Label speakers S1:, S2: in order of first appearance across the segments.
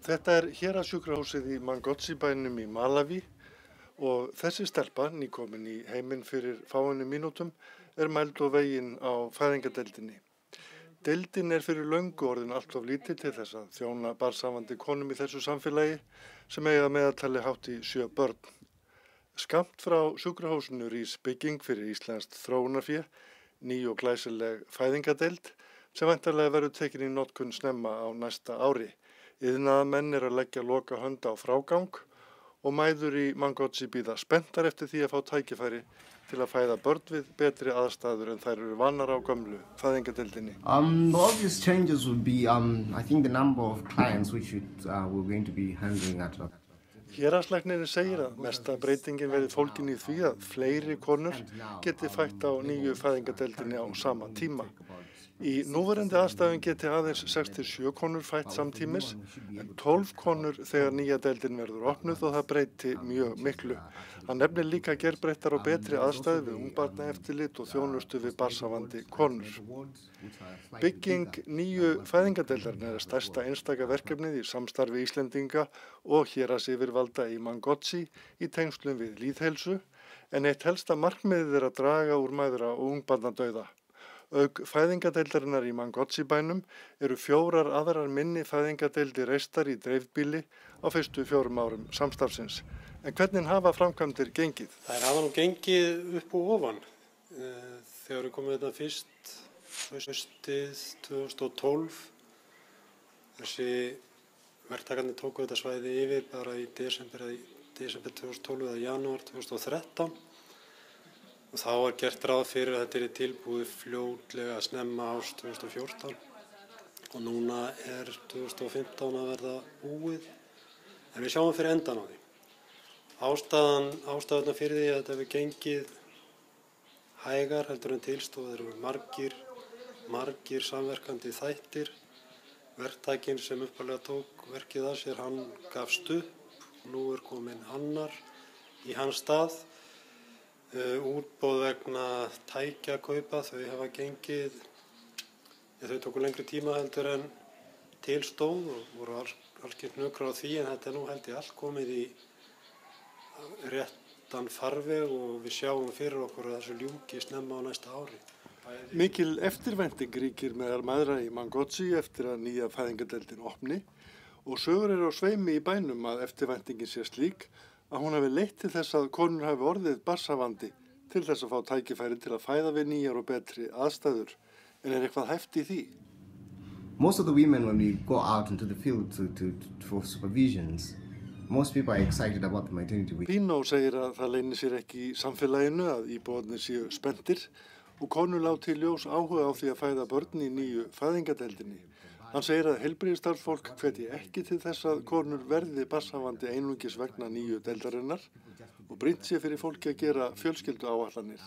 S1: Þetta er héraðssjúkrahúsið í Mangotsi-bænum í Malaví og þessi stelpa, nýkomin í heiminn fyrir fáeinum mínútum, er mæld og veginn á fæðingardeildinni. Deildin er fyrir löngu orðin allt of lítið til þess að þjóna barnshafandi konum í þessu samfélagi sem eiga meðaltali hátt í 7 börn. Skammt frá sjúkrahúsinu rís bygging fyrir íslenskt þróunarfé, ný og glæsileg fæðingardeild sem væntanlega verður tekin í notkun snemma á næsta ári. Iðnaðarmenn er að leggja loka hönd á frágang og mæður í Mangotsi bíða spenntar eftir því að fá tækifæri til að fæða börn við betri aðstæður en þær eru vanar á gömlu fæðingardeildinni.
S2: The obvious changes would be, I think the number of clients which we're going to be handling at.
S1: Héraðslæknirinn segir að mesta breytingin verði fólgin í því að fleiri konur geti fætt á nýju fæðingardeildinni á sama tíma. Í núverandi aðstæðum geti aðeins 6-7 konur fætt samtímis, en 12 konur þegar nýja deildin verður opnuð og það breyti mjög miklu. Það nefnir líka gerbreyttar og betri aðstæður við ungbarnaeftirlit og þjónustu við barnshafandi konur. Bygging nýju fæðingardeildarinnar er stærsta einstaka verkefnið í samstarfi Íslendinga og héraðsyfirvalda í Mangotsi í tengslum við lýðheilsu, en eitt helsta markmiðið er að draga úr mæðra- og ungbarnadauða. Auk fæðingardeildarinnar í Mangotsi-bænum eru 4 aðrar minni fæðingardeildir reistar í dreifbýli á fyrstu 4 árum samstarfsins. En hvernig hafa framkvæmdir gengið?
S3: Það hafa nú gengið upp og ofan. Þegar við komum þetta fyrst, haustið 2012, þessi verktakandi tóku þetta svæði yfir bara í desember 2012 eða janúar 2013. Og þá var gert ráð fyrir að þetta er tilbúið fljótlega að snemma árs 2014 og núna er 2015 að verða búið, en við sjáum fyrir endan á því. Ástæðuna fyrir því að þetta hefur gengið hægar heldur en tilstóð eru margir samverkandi þættir. Verktakinn sem upphaflega tók verkið að sér, hann gafst upp og nú er kominn annar í hans stað. Útboð vegna tækjakaupa, þau hafa gengið, þau tóku lengri tíma heldur en tilstóð og voru alls hnökrar á því, en þetta er nú held ég allt komið í réttan farveg og við sjáum fyrir okkur að þessu ljúki snemma á næsta ári.
S1: Mikil eftirvænting ríkir meðal mæðra í Mangotsi eftir að nýja fæðingardeildin opni og sögur eru á sveimi í bænum að eftirvæntingin sé slík að hún hafi leitt til þess að konur hafi orðið barnshafandi til þess að fá tækifæri til að fæða við nýjar og betri aðstæður. En er eitthvað hæft í því?
S2: Most of the women, when we go out into the field for supervisions, most people are excited about the maternity week.
S1: Pino segir að það leynir sér ekki í samfélaginu að íbúarnir séu spenntir og konur láti í ljós áhuga á því að fæða börn í nýju fæðingardeildinni. Hann segir að heilbrigðisstarfsfólk hvetji ekki til þess að konur verði barnshafandi einungis vegna nýju deildarinnar og brýnt sé fyrir fólki að gera fjölskylduáætlanir.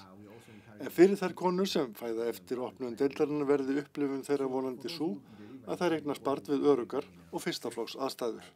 S1: En fyrir þær konur sem fæða eftir opnun deildarinnar verði upplifun þeirra vonandi sú að þær eignast barn við öruggar og fyrstaflokks aðstæður.